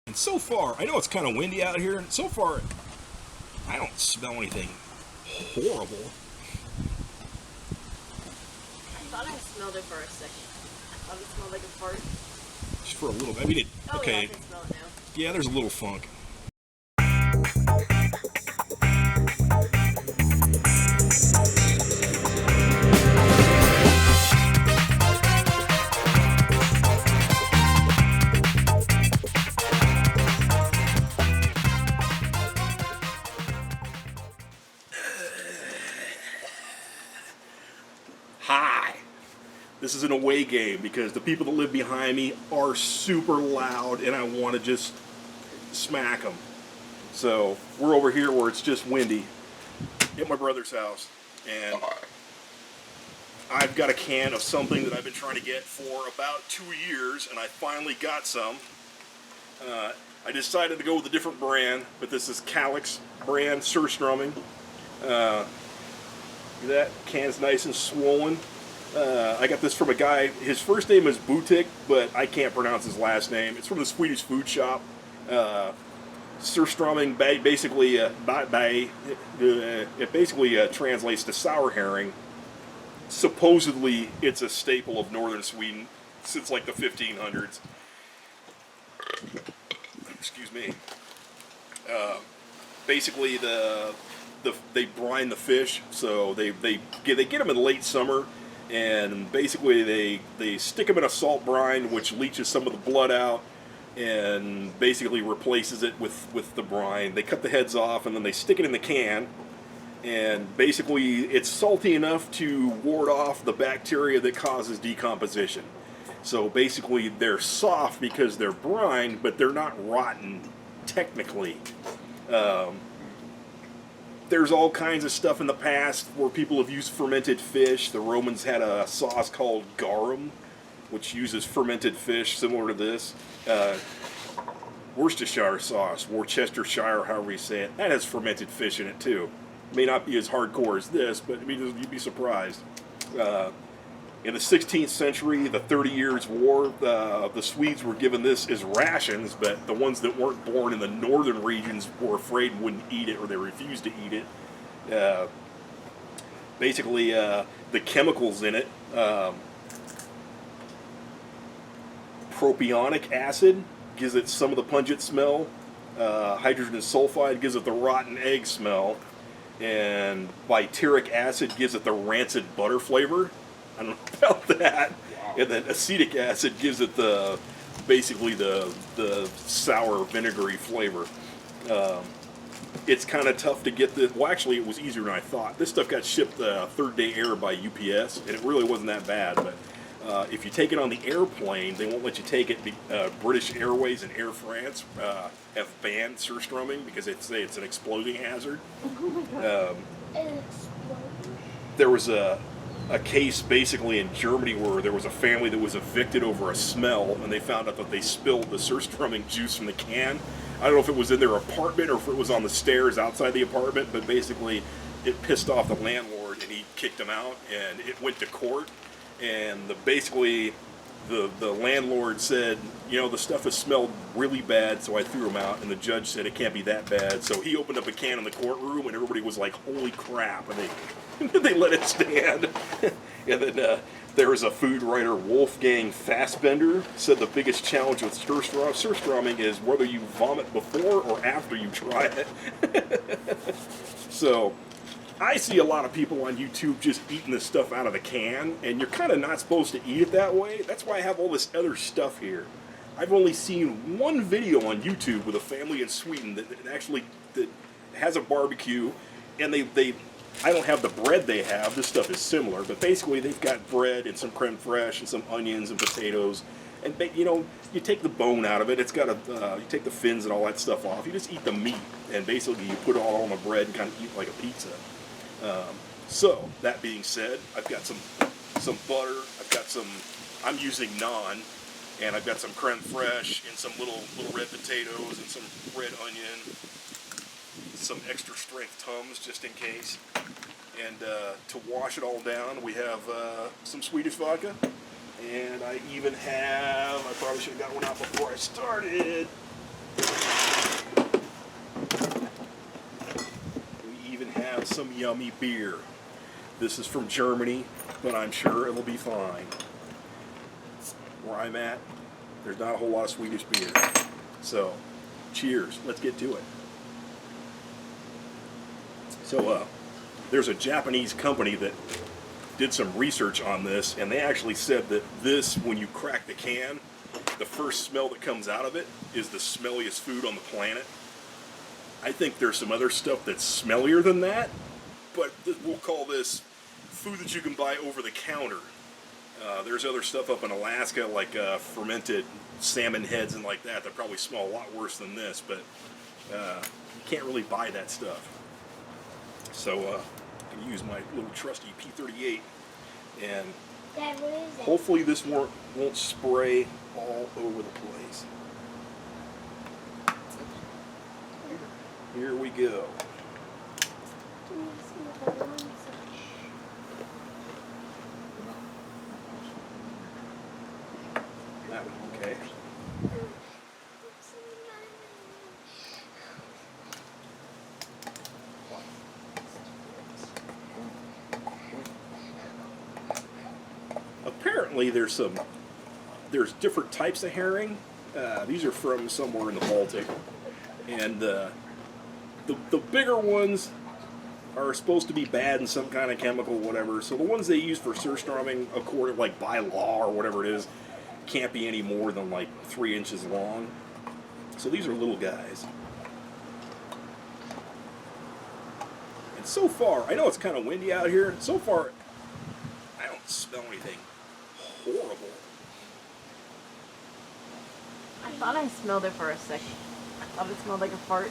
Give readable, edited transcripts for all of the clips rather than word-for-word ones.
And so far, I know it's kind of windy out here, and so far, I don't smell anything horrible. I thought I smelled it for a second. I thought it smelled like a fart. Just for a little bit. I mean, okay. Yeah, I can smell it now. Yeah, there's a little funk. Hi. This is an away game because the people that live behind me are super loud and I want to just smack them. So we're over here where it's just windy at my brother's house, and I've got a can of something that I've been trying to get for about 2 years, and I finally got some. I decided to go with a different brand, but this is Calyx brand Surströmming. That can's nice and swollen. I got this from a guy. His first name is Butik, but I can't pronounce his last name. It's from the Swedish food shop. Surströmming basically it basically translates to sour herring. Supposedly, it's a staple of northern Sweden since like the 1500s. Excuse me. Basically, they brine the fish, so they get them in late summer, and basically they stick them in a salt brine, which leaches some of the blood out, and basically replaces it with the brine. They cut the heads off, and then they stick it in the can, and basically it's salty enough to ward off the bacteria that causes decomposition. So basically they're soft because they're brine, but they're not rotten technically. There's all kinds of stuff in the past where people have used fermented fish. The Romans had a sauce called garum, which uses fermented fish similar to this. Worcestershire sauce, Worcestershire, however you say it, that has fermented fish in it too. May not be as hardcore as this, but I mean, you'd be surprised. In the 16th century, the 30 Years' War, the Swedes were given this as rations, but the ones that weren't born in the northern regions were afraid and wouldn't eat it, or they refused to eat it. Basically, the chemicals in it, propionic acid gives it some of the pungent smell, hydrogen sulfide gives it the rotten egg smell, and biteric acid gives it the rancid butter flavor. I don't know about that. Wow. And then acetic acid gives it basically the sour vinegary flavor. It's kind of tough to get this. Well, actually, it was easier than I thought. This stuff got shipped third day air by UPS, and it really wasn't that bad. But if you take it on the airplane, they won't let you take it. British Airways and Air France have banned Surströmming because they say it's an exploding hazard. There was a case basically in Germany where there was a family that was evicted over a smell, and they found out that they spilled the Surströmming juice from the can. I don't know if it was in their apartment or if it was on the stairs outside the apartment, but basically it pissed off the landlord and he kicked him out, and it went to court. And basically the landlord said, you know, the stuff has smelled really bad, so I threw him out. And the judge said it can't be that bad, so he opened up a can in the courtroom, and everybody was like, holy crap, and they let it stand. And then there was a food writer, Wolfgang Fassbender, said the biggest challenge with Surströmming is whether you vomit before or after you try it. So I see a lot of people on YouTube just eating this stuff out of the can, and you're kind of not supposed to eat it that way. That's why I have all this other stuff here. I've only seen one video on YouTube with a family in Sweden that has a barbecue, and I don't have the bread they have. This stuff is similar, but basically they've got bread and some creme fraiche and some onions and potatoes, and you take the bone out of it. It's got you take the fins and all that stuff off. You just eat the meat, and basically you put it all on the bread and kind of eat like a pizza. So that being said, I've got some butter. I'm using naan, and I've got some creme fraiche and some little red potatoes and some red onion, some extra strength Tums just in case. And to wash it all down, we have some Swedish vodka, and I even have, I probably should have got one out before I started, some yummy beer. This is from Germany, but I'm sure it'll be fine. Where I'm at, there's not a whole lot of Swedish beer. So, cheers. Let's get to it. So, there's a Japanese company that did some research on this, and they actually said that this, when you crack the can, the first smell that comes out of it is the smelliest food on the planet. I think there's some other stuff that's smellier than that, but we'll call this food that you can buy over the counter. There's other stuff up in Alaska, like fermented salmon heads and like that probably smell a lot worse than this, but you can't really buy that stuff. So I'm going to use my little trusty P38, and Dad, what is it? hopefully this won't spray all over the place. Here we go. That was okay. Apparently there's different types of herring. These are from somewhere in the Baltic, and the bigger ones are supposed to be bad in some kind of chemical, whatever. So the ones they use for surströmming, according like by law or whatever it is, can't be any more than like 3 inches long. So these are little guys. And so far, I know it's kind of windy out here. So far, I don't smell anything horrible. I thought I smelled it for a second. I thought it smelled like a fart.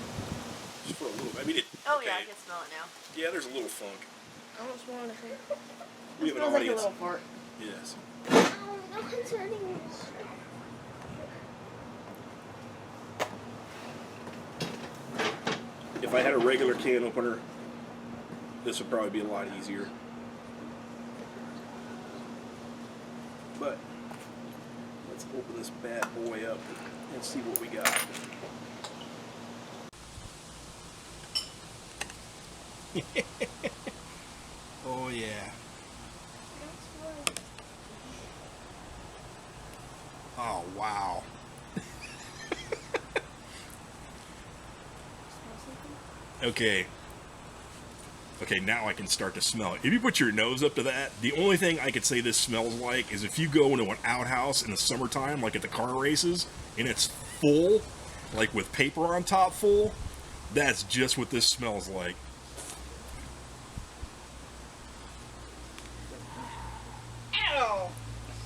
Just for a little. I mean, Oh okay. yeah, I can smell it now. Yeah, there's a little funk. I don't smell anything. We It have an smells like a audience. little fart. Yes. Oh, no one's hurting me. If I had a regular can opener, this would probably be a lot easier. But let's open this bad boy up and see what we got. Oh yeah. Oh wow. Okay. Okay, now I can start to smell it. If you put your nose up to that, the only thing I could say this smells like is if you go into an outhouse in the summertime, like at the car races, and it's full, like with paper on top full, that's just what this smells like. Ow!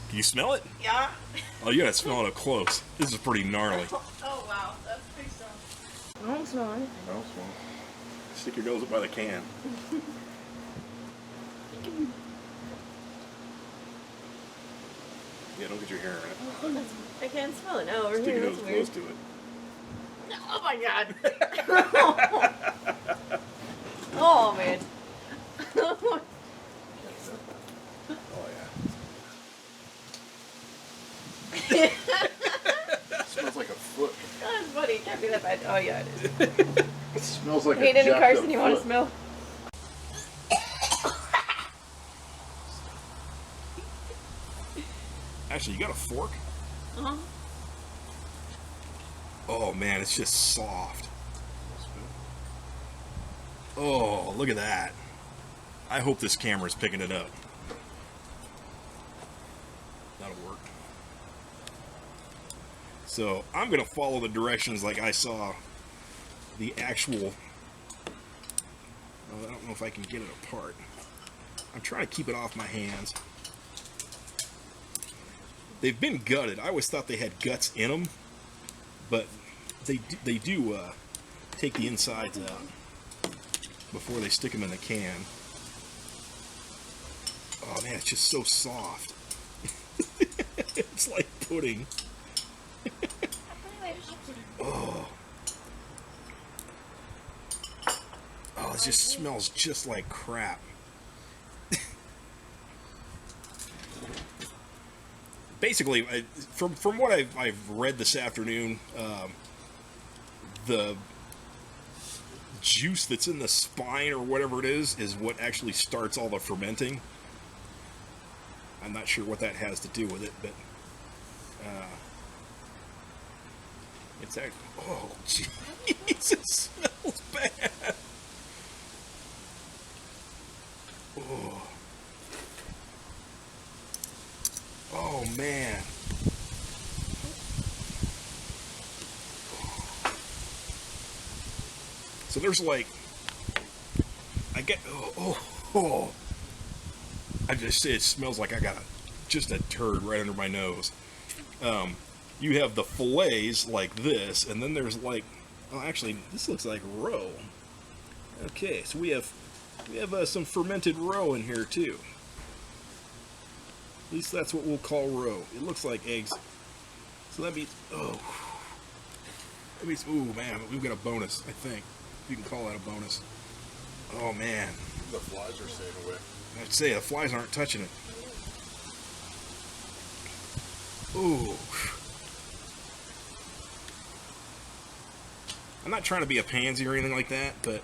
Can you smell it? Yeah. Oh, you gotta smell it up close. This is pretty gnarly. Oh wow, that's pretty strong. I don't smell anything. Stick your nose up by the can. Yeah, don't get your hair in it. I can't smell it. No, over Stick here. your nose That's close weird. to it. Oh my god. Oh man. Oh yeah. Smells like a foot. That's funny. It can't be that bad. Oh yeah, it is. It smells like Hayden a and Carson, you want to foot. smell? Actually, you got a fork? Uh-huh. Oh man, it's just soft. Oh, look at that. I hope this camera's picking it up. That'll work. So, I'm going to follow the directions like I saw the actual... I don't know if I can get it apart. I'm trying to keep it off my hands. They've been gutted. I always thought they had guts in them, but they do take the insides out before they stick them in the can. Oh man, it's just so soft. It's like pudding. Oh. Oh, it just smells just like crap. Basically, from what I've read this afternoon, the juice that's in the spine or whatever it is what actually starts all the fermenting. I'm not sure what that has to do with it, but it's actually, oh jeez, it smells bad. Oh, oh man. So there's like, I get, I just say it smells like I got just a turd right under my nose. You have the fillets like this, and then there's like, oh, actually, this looks like roe. Okay, so we have some fermented roe in here too. At least that's what we'll call roe. It looks like eggs. So that means, ooh man, we've got a bonus, I think. You can call that a bonus. Oh man. The flies are staying away. I'd say the flies aren't touching it. Ooh. I'm not trying to be a pansy or anything like that, but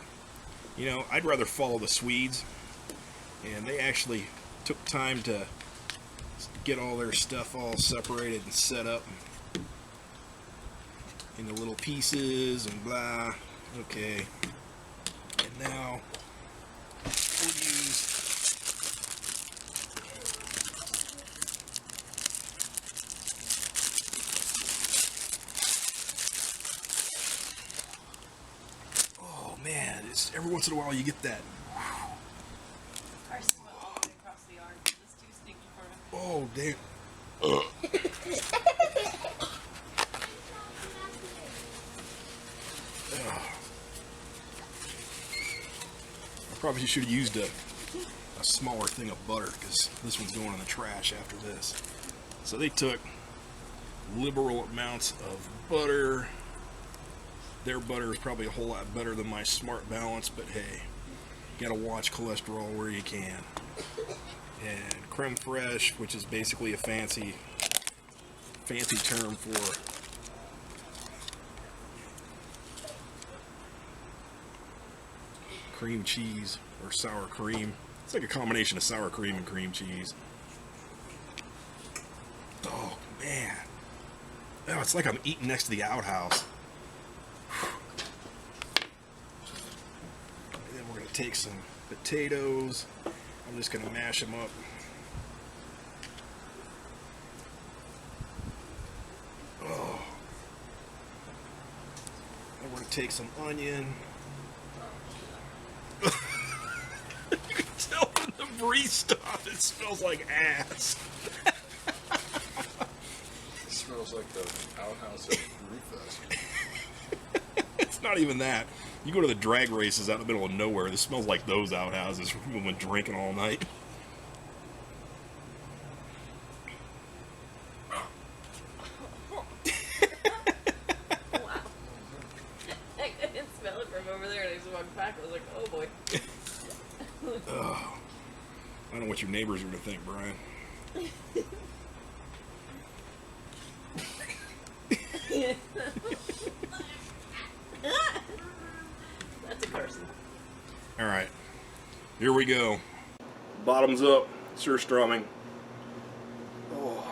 you know, I'd rather follow the Swedes. And they actually took time to get all their stuff all separated and set up into little pieces and blah. Okay, and now we'll use oh man, it's every once in a while you get that. Our smell all the way across the yard. It's too stinky for him. Oh damn. Probably should have used a smaller thing of butter, because this one's going in the trash after this. So they took liberal amounts of butter. Their butter is probably a whole lot better than my Smart Balance, but hey, you gotta watch cholesterol where you can. And creme fraiche, which is basically a fancy term for cream cheese or sour cream. It's like a combination of sour cream and cream cheese. Oh man. Oh, it's like I'm eating next to the outhouse. And then we're going to take some potatoes. I'm just going to mash them up. Oh. And we're going to take some onion. You can tell from the breeze stuff, it smells like ass. It smells like the outhouse at Brewfest. It's not even that. You go to the drag races out in the middle of nowhere, this smells like those outhouses from people been drinking all night. Wow. I couldn't smell it from over there, and I just walked back. I was like, oh boy. Oh. I don't know what your neighbors are going to think, Brian. That's a person. Alright. Here we go. Bottoms up. Surströmming. Oh.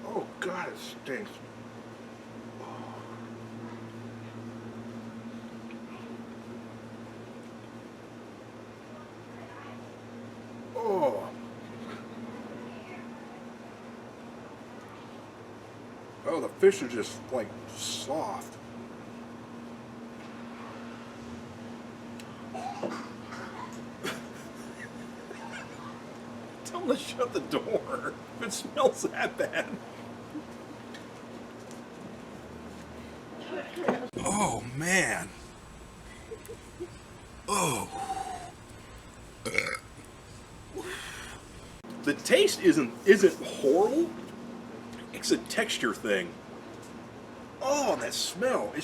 Oh God, it stinks. Oh. Oh, the fish are just like soft. Tell them to shut the door if it smells that bad. Oh man. Oh. The taste isn't horrible. It's a texture thing. Oh, that smell. It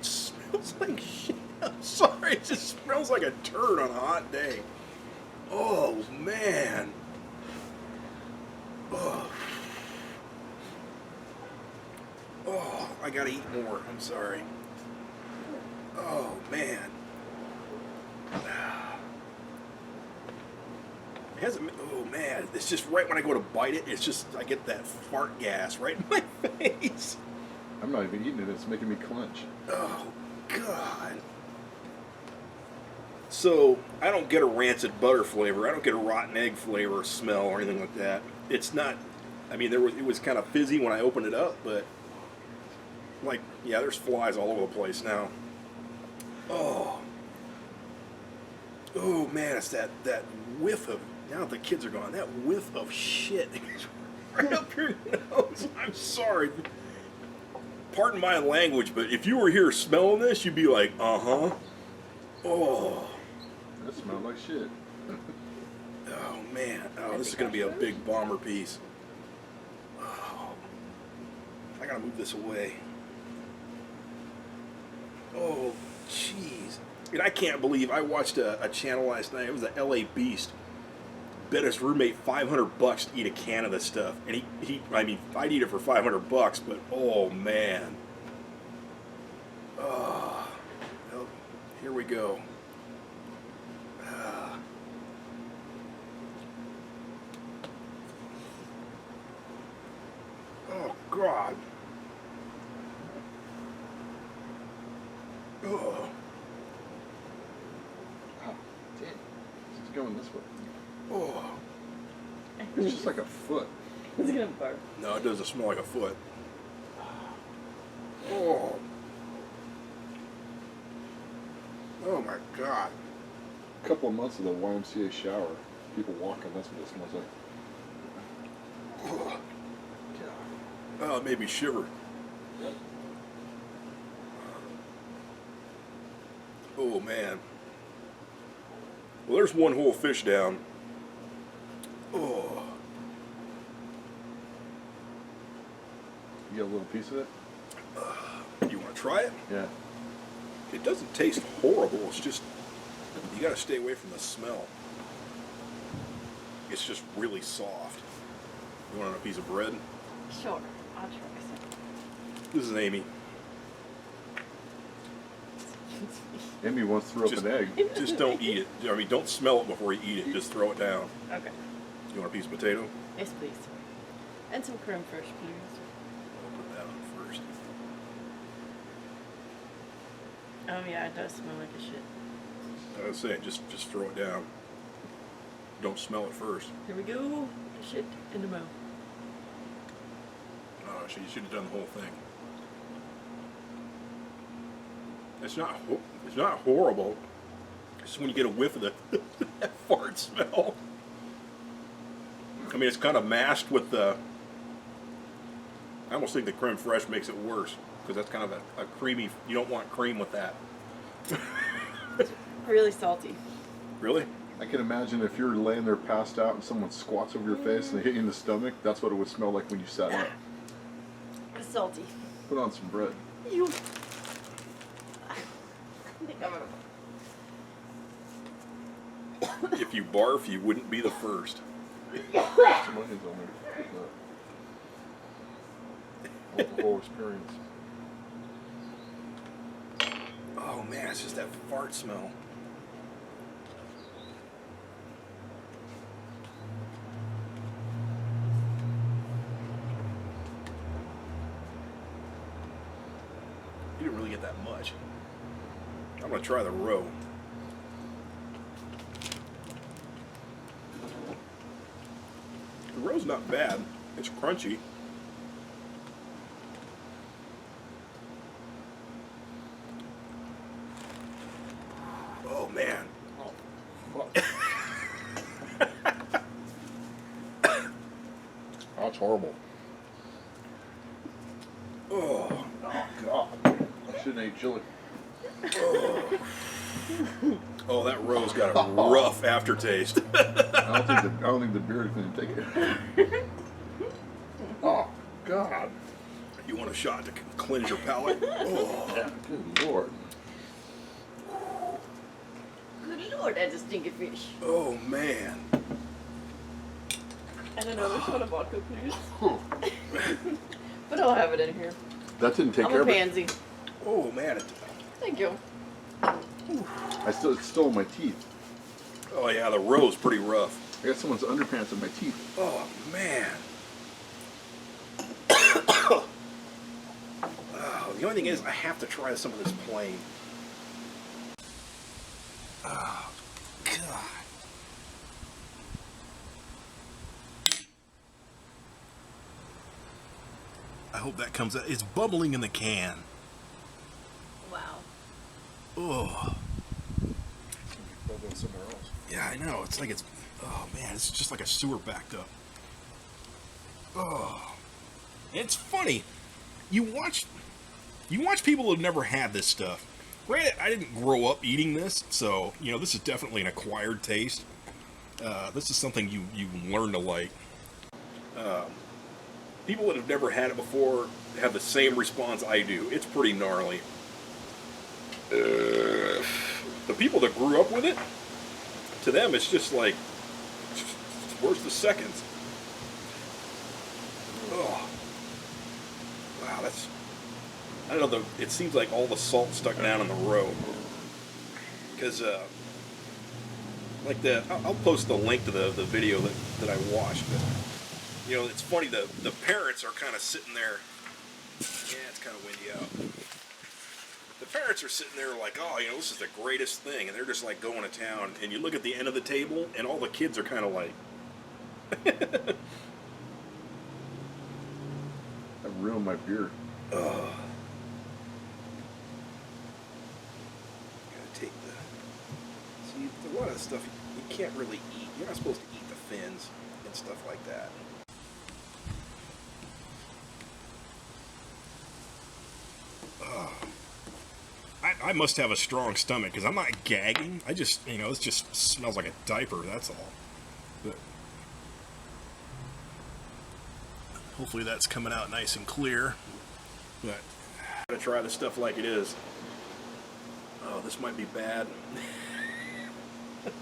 smells like shit. I'm sorry, it just smells like a turd on a hot day. Oh man. I gotta eat more. I'm sorry. Oh, man. It hasn't, oh, man. It's just right when I go to bite it, it's just, I get that fart gas right in my face. I'm not even eating it. It's making me clench. Oh, God. So, I don't get a rancid butter flavor. I don't get a rotten egg flavor or smell or anything like that. It's not, I mean, it was kind of fizzy when I opened it up, but, like, yeah, there's flies all over the place now. Oh. Oh, man, it's that whiff of, now that the kids are gone, that whiff of shit right up your nose. I'm sorry. Pardon my language, but if you were here smelling this, you'd be like, uh-huh. Oh. That smells like shit. Oh, man. Oh, this is going to be a big bomber piece. Oh. I got to move this away. Oh, jeez. And I can't believe I watched a channel last night. It was the LA Beast. Bet his roommate $500 to eat a can of this stuff. And I mean, I'd eat it for $500, but oh, man. Oh. Well, here we go. Oh, God. Oh. Oh, damn. It's going this way. Oh. It's just like a foot. It's gonna barf. No, it doesn't smell like a foot. Oh. Oh, my God. A couple of months of the YMCA shower. People walking, that's what it smells like. Oh. Oh, it made me shiver. Oh, man. Well, there's one whole fish down. Oh. You get a little piece of it? You want to try it? Yeah. It doesn't taste horrible. It's just, you got to stay away from the smell. It's just really soft. You want a piece of bread? Sure, I'll try some. This is Amy. Amy wants to throw up an egg. Just don't eat it. I mean, don't smell it before you eat it. Just throw it down. Okay. You want a piece of potato? Yes, please. And some creme fraiche, please. I'll put that on first. Oh yeah, it does smell like a shit. I was saying, just throw it down. Don't smell it first. Here we go. Shit in the mouth. Oh, you should have done the whole thing. It's not horrible. It's just when you get a whiff of the that fart smell. I mean, it's kind of masked with the. I almost think the creme fraiche makes it worse because that's kind of a creamy. You don't want cream with that. Really salty. Really? I can imagine if you're laying there passed out and someone squats over your face and they hit you in the stomach, that's what it would smell like when you sat up. Salty. Put on some bread. You. I think I'm gonna. If you barf, you wouldn't be the first. Some onions on there. I want the whole experience. Oh man, it's just that fart smell. You didn't really get that much. I'm gonna try the roe. The roe's not bad. It's crunchy. Oh man. Oh, fuck. That's horrible. Oh. Oh, God. I shouldn't eat chili. Oh, that roe's got a rough aftertaste. I don't think the beer can take it. Oh, God. You want a shot to cleanse your palate? Oh. Yeah, good Lord. Good lord, that's a stinky fish. Oh man. And another shot of vodka, please. But I'll have it in here. That didn't take I'm care a of it. pansy. Oh man, Thank you. It's still in my teeth. oh yeah, the row's pretty rough. I got someone's underpants in my teeth. Oh man. Oh, the only thing is, I have to try some of this plain. Oh God. I hope that comes out. It's bubbling in the can. Wow. Oh. Bubbling somewhere else. Yeah, I know. It's like it's. Oh man, it's just like a sewer backed up. Oh. It's funny. You watch people who've never had this stuff. Granted, I didn't grow up eating this, so this is definitely an acquired taste. This is something you learn to like. People that have never had it before have the same response I do. It's pretty gnarly. The people that grew up with it, to them, it's just like, where's the seconds? Oh. Wow, that's... I don't know, it seems like all the salt stuck down in the road. Because, like I'll post the link to the video that I watched. But, it's funny, the parents are kind of sitting there. Yeah, it's kind of windy out. The parents are sitting there like, oh, this is the greatest thing. And they're just like going to town. And you look at the end of the table, and all the kids are kind of like... That ruined my beer. Gotta take see, a lot of stuff you can't really eat. You're not supposed to eat the fins and stuff like that. I must have a strong stomach because I'm not gagging. I just, it just smells like a diaper, that's all. But hopefully that's coming out nice and clear. But I'm gonna try this stuff like it is. Oh, this might be bad.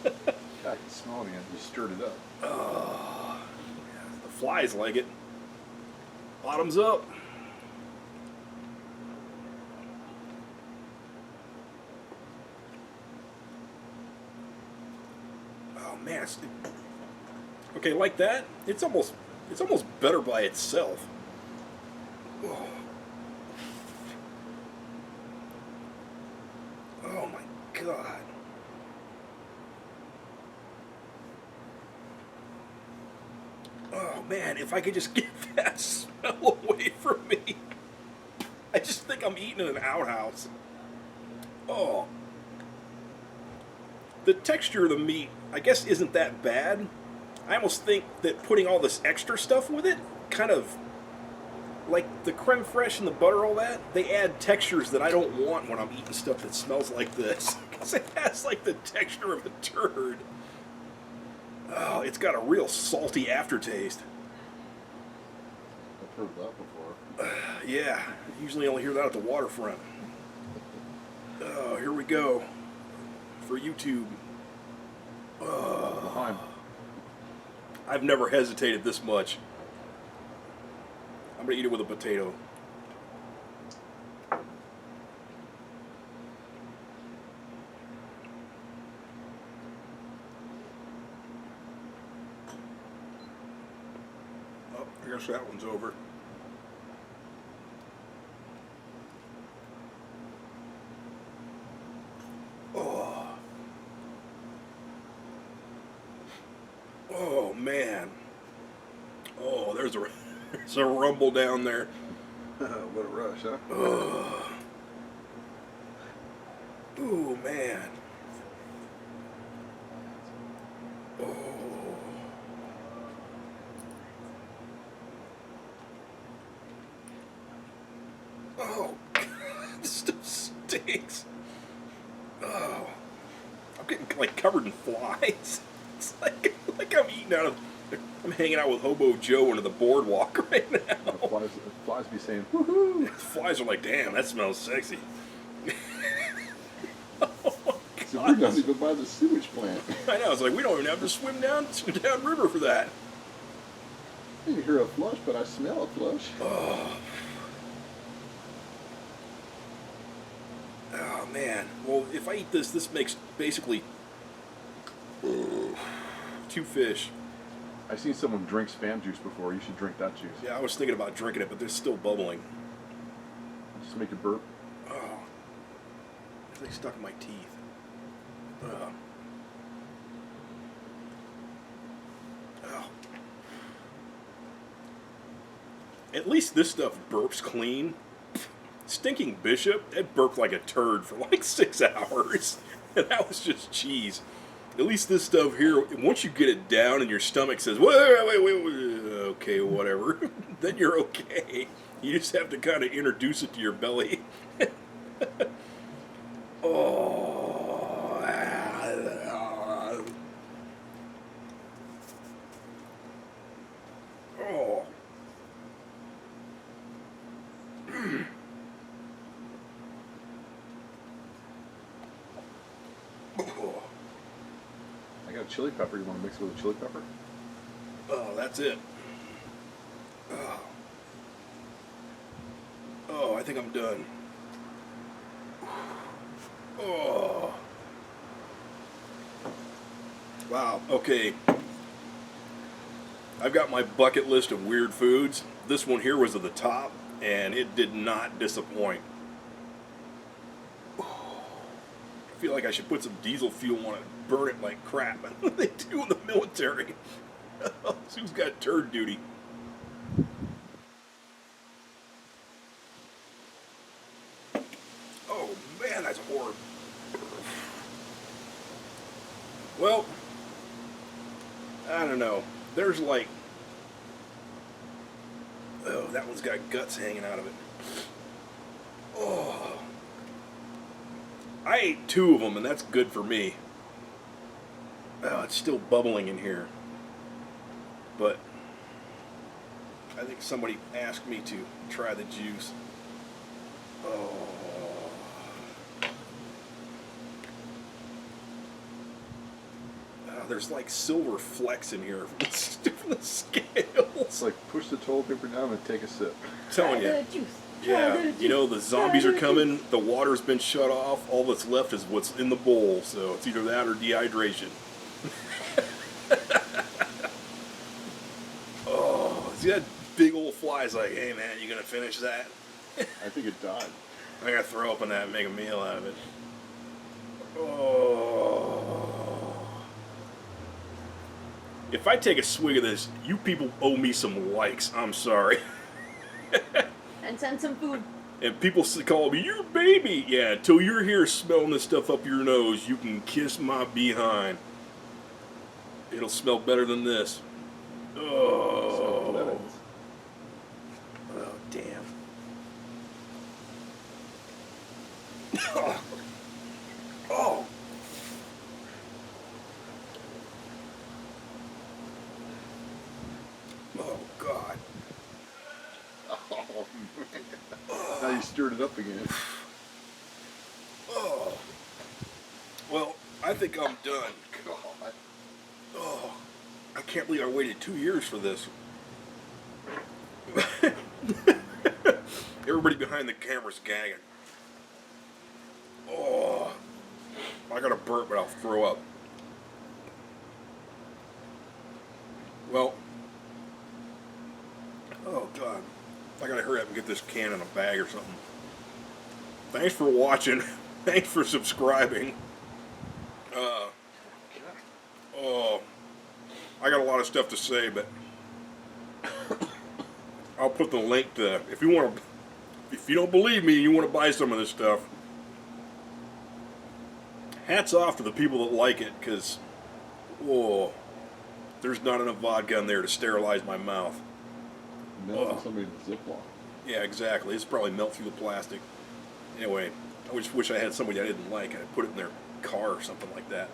I can smell it again. You stirred it up. Oh, yeah, the flies like it. Bottoms up. Oh man, okay, like that. It's almost better by itself. Oh. Oh my God. Oh man, if I could just get that smell away from me. I just think I'm eating in an outhouse. Oh. The texture of the meat, I guess, isn't that bad. I almost think that putting all this extra stuff with it, kind of, like the creme fraiche and the butter, all that, they add textures that I don't want when I'm eating stuff that smells like this. Because it has like the texture of a turd. Oh, it's got a real salty aftertaste. I've heard that before. Yeah, usually only hear that at the waterfront. Oh, here we go. For YouTube. Behind. I've never hesitated this much. I'm gonna eat it with a potato. Oh, I guess that one's over. Oh. Oh man. Oh, there's a rumble down there. What a rush, huh? Oh. Ooh, man. Oh. Oh, God, this stuff stinks. Oh. I'm getting like covered in flies. It's like I'm eating out of... I'm hanging out with Hobo Joe under the boardwalk right now. The flies be saying, woohoo! The flies are like, damn, that smells sexy. So we're not even by the sewage plant. I know, it's like, we don't even have to swim down river for that. I didn't hear a flush, but I smell a flush. Oh. man. Well, if I eat this, this makes basically 2 fish. I've seen someone drink Spam juice before. You should drink that juice. Yeah, I was thinking about drinking it, but they're still bubbling. Just make it burp. Oh, they stuck in my teeth. Oh. At least this stuff burps clean. Stinking Bishop, it burped like a turd for like 6 hours. And that was just cheese. At least this stuff here, once you get it down and your stomach says, wait, okay, whatever, then you're okay. You just have to kind of introduce it to your belly. Oh. Oh. I got a chili pepper. You want to mix it with a chili pepper? Oh, that's it. Oh. Oh, I think I'm done. Oh. Wow, okay. I've got my bucket list of weird foods. This one here was at the top, and it did not disappoint. I feel like I should put some diesel fuel on it and burn it like crap. They do in the military. Who's got turd duty? Oh man, that's horrible. Well, I don't know. There's like, oh, that one's got guts hanging out of it. Oh, I ate 2 of them, and that's good for me. Oh, it's still bubbling in here. But I think somebody asked me to try the juice. Oh. There's like silver flecks in here from the scales. It's like push the toilet paper down and take a sip. I'm telling you. Yeah, you know, the zombies are coming, the water's been shut off, all that's left is what's in the bowl, so it's either that or dehydration. Oh, see that big old fly's like, hey man, you gonna finish that? I think it died. I gotta throw up on that and make a meal out of it. Oh. If I take a swig of this, you people owe me some likes, I'm sorry. And send some food. And people call me, your baby. Yeah, until you're here smelling this stuff up your nose, you can kiss my behind. It'll smell better than this. Oh. Oh, damn. Oh. Oh, God. Oh, man. Now you stirred it up again. Oh. Well, I think I'm done. God. Oh. I can't believe I waited 2 years for this. Everybody behind the camera's gagging. Oh. I gotta burp, but I'll throw up. Well. Oh, God. I gotta hurry up and get this can in a bag or something. Thanks for watching. Thanks for subscribing. Oh, I got a lot of stuff to say, but I'll put the link to, if you don't believe me and you want to buy some of this stuff, hats off to the people that like it, because, whoa, there's not enough vodka in there to sterilize my mouth. Melt somebody in the Ziploc. Yeah, exactly. It's probably melt through the plastic. Anyway, I just wish I had somebody I didn't like and I'd put it in their car or something like that.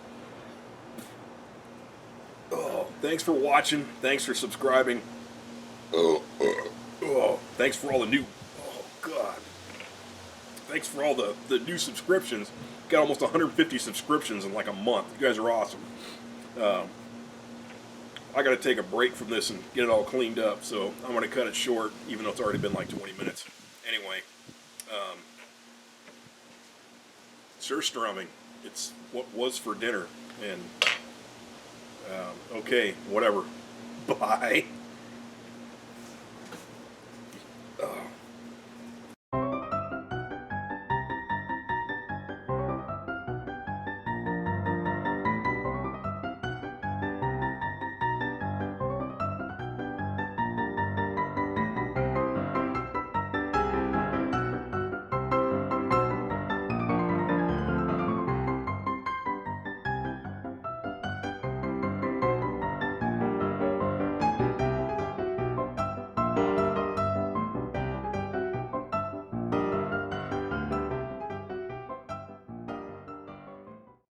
Oh, thanks for watching. Thanks for subscribing. Oh, thanks for all the new... Oh, God. Thanks for all the new subscriptions. Got almost 150 subscriptions in like a month. You guys are awesome. I got to take a break from this and get it all cleaned up, so I'm going to cut it short, even though it's already been like 20 minutes. Anyway, Surströmming. It's what was for dinner. And, okay, whatever. Bye.